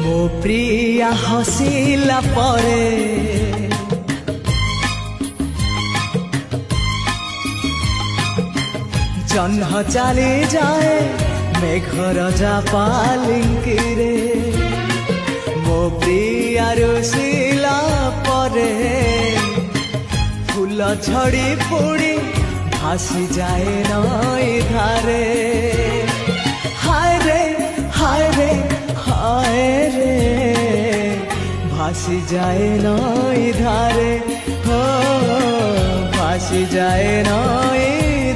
ମୋ ପ୍ରିୟା ହସିଲା ପରେ ଜହ୍ନ ଚାଲି ଯାଏ ମେଘର ପାଲିଙ୍କିରେ ମୋ ପ୍ରିୟା ରୁଷିଲା ପରେ ଫୁଲ ଝଡ଼ି ପୁଣି ଭାସି ଯାଏ ନଈ ଧାରେ ହାୟ ରେ ହାୟ ରେ हाय रे भासी जाए नई धारे हो भासी जाए नई